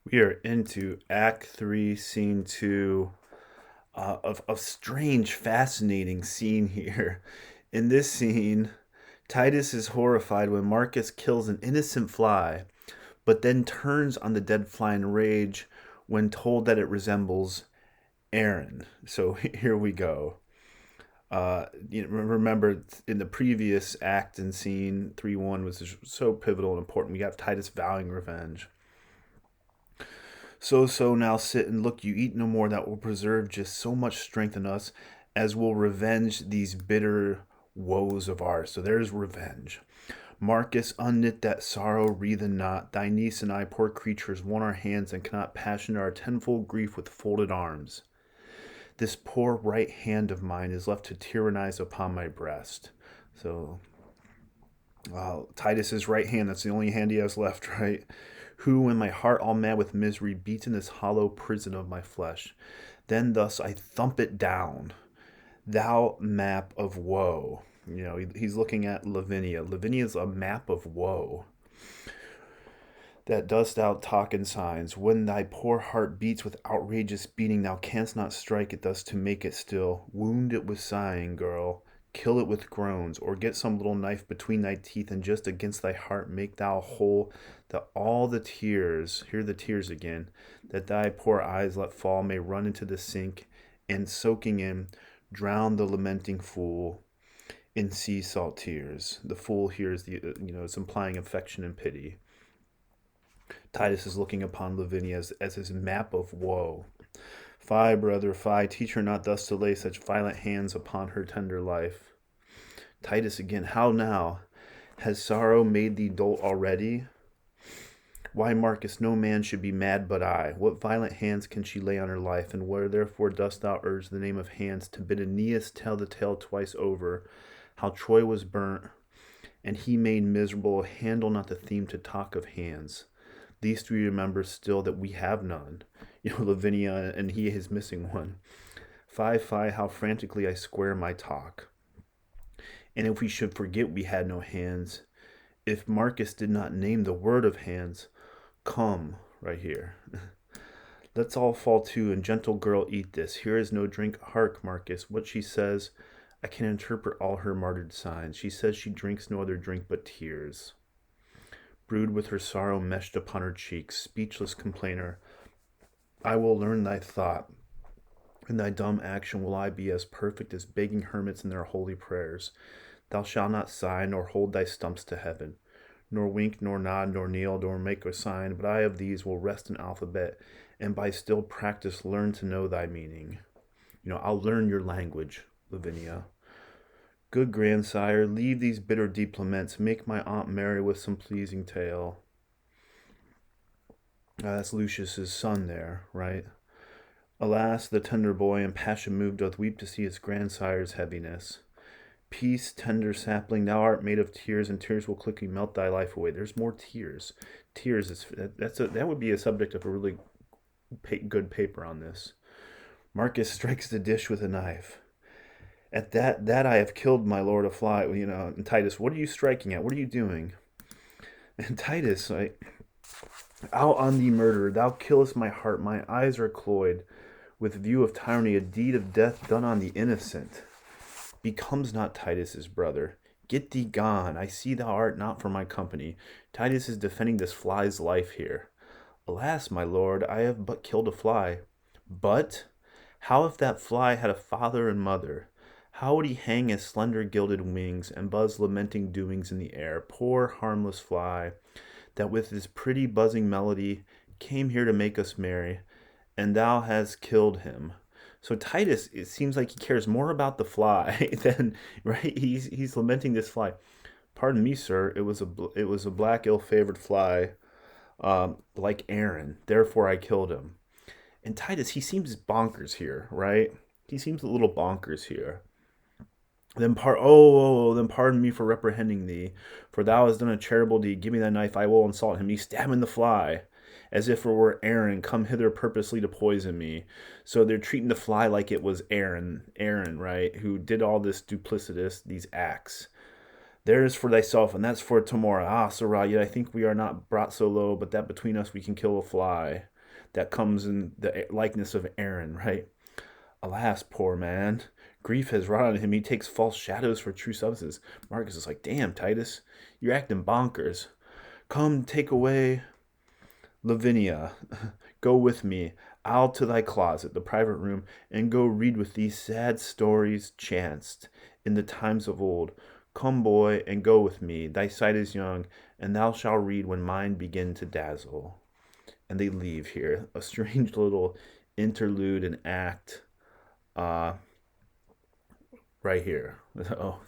We are into Act 3, Scene 2, of strange, fascinating scene here. In this scene, Titus is horrified when Marcus kills an innocent fly, but then turns on the dead fly in rage when told that it resembles Aaron. So here we go. Remember in the previous act and scene, 3-1 was so pivotal and important. We got Titus vowing revenge. So now sit and look, you eat no more, that will preserve just so much strength in us as will revenge these bitter woes of ours. So there's revenge. Marcus, unknit that sorrow, wreathen not. Thy niece and I, poor creatures, want our hands and cannot passion our tenfold grief with folded arms. This poor right hand of mine is left to tyrannize upon my breast. So Titus's right hand, that's the only hand he has left, right? Who, when my heart all mad with misery, beats in this hollow prison of my flesh, then thus I thump it down. Thou map of woe. He's looking at Lavinia. Lavinia is a map of woe. That dost thou talk in signs. When thy poor heart beats with outrageous beating, thou canst not strike it thus to make it still. Wound it with sighing, girl. Kill it with groans, or get some little knife between thy teeth, and just against thy heart make thou whole, that all the tears, hear the tears again, that thy poor eyes let fall may run into the sink, and soaking in, drown the lamenting fool in sea salt tears. The fool here is it's implying affection and pity. Titus is looking upon Lavinia as his map of woe. Fie, brother, fie, teach her not thus to lay such violent hands upon her tender life. Titus again, how now? Has sorrow made thee dolt already? Why, Marcus, no man should be mad but I. What violent hands can she lay on her life? And where therefore dost thou urge the name of hands to bid Aeneas tell the tale twice over, how Troy was burnt, and he made miserable, handle not the theme to talk of hands. These three remember still that we have none. Lavinia, and he is missing one. Fie, how frantically I square my talk. And if we should forget we had no hands, if Marcus did not name the word of hands, come, right here. Let's all fall to, and gentle girl, eat this. Here is no drink. Hark, Marcus, what she says, I can interpret all her martyred signs. She says she drinks no other drink but tears. Brewed with her sorrow meshed upon her cheeks, speechless complainer, I will learn thy thought. In thy dumb action will I be as perfect as begging hermits in their holy prayers. Thou shalt not sigh, nor hold thy stumps to heaven, nor wink, nor nod, nor kneel, nor make a sign, but I of these will wrest an alphabet, and by still practice learn to know thy meaning. I'll learn your language, Lavinia. Good grandsire, leave these bitter deep laments, make my aunt merry with some pleasing tale. That's Lucius's son there, right? Alas, the tender boy, in passion moved, doth weep to see his grandsire's heaviness. Peace, tender sapling, thou art made of tears, and tears will quickly melt thy life away. There's more tears. Tears is that would be a subject of a really good paper on this. Marcus strikes the dish with a knife. At that I have killed my lord a fly. And Titus, what are you striking at? What are you doing? And Titus, out on thee, murderer! Thou killest my heart. My eyes are cloyed with view of tyranny, a deed of death done on the innocent. Becomes not Titus's brother. Get thee gone. I see thou art not for my company. Titus is defending this fly's life here. Alas, my lord, I have but killed a fly. But how if that fly had a father and mother? How would he hang his slender gilded wings and buzz lamenting doings in the air? Poor harmless fly, that with his pretty buzzing melody came here to make us merry, and thou hast killed him. So Titus, it seems like he cares more about the fly than right. He's lamenting this fly. Pardon me, sir. It was a black ill-favored fly, like Aaron. Therefore, I killed him. And Titus, he seems bonkers here, right? He seems a little bonkers here. Then pardon me for reprehending thee, for thou hast done a charitable deed. Give me thy knife, I will insult him. He's stabbing the fly, as if it were Aaron, come hither purposely to poison me. So they're treating the fly like it was Aaron, right, who did all this duplicitous, these acts. There is for thyself, and that's for tomorrow. Ah, Sirrah, yet I think we are not brought so low, but that between us we can kill a fly. That comes in the likeness of Aaron, right? Alas, poor man. Grief has wrought on him. He takes false shadows for true substances. Marcus is like, damn, Titus, you're acting bonkers. Come, take away Lavinia. Go with me. I'll to thy closet, the private room, and go read with thee sad stories chanced in the times of old. Come, boy, and go with me. Thy sight is young, and thou shalt read when mine begin to dazzle. And they leave here. A strange little interlude and act uh, right here. Oh,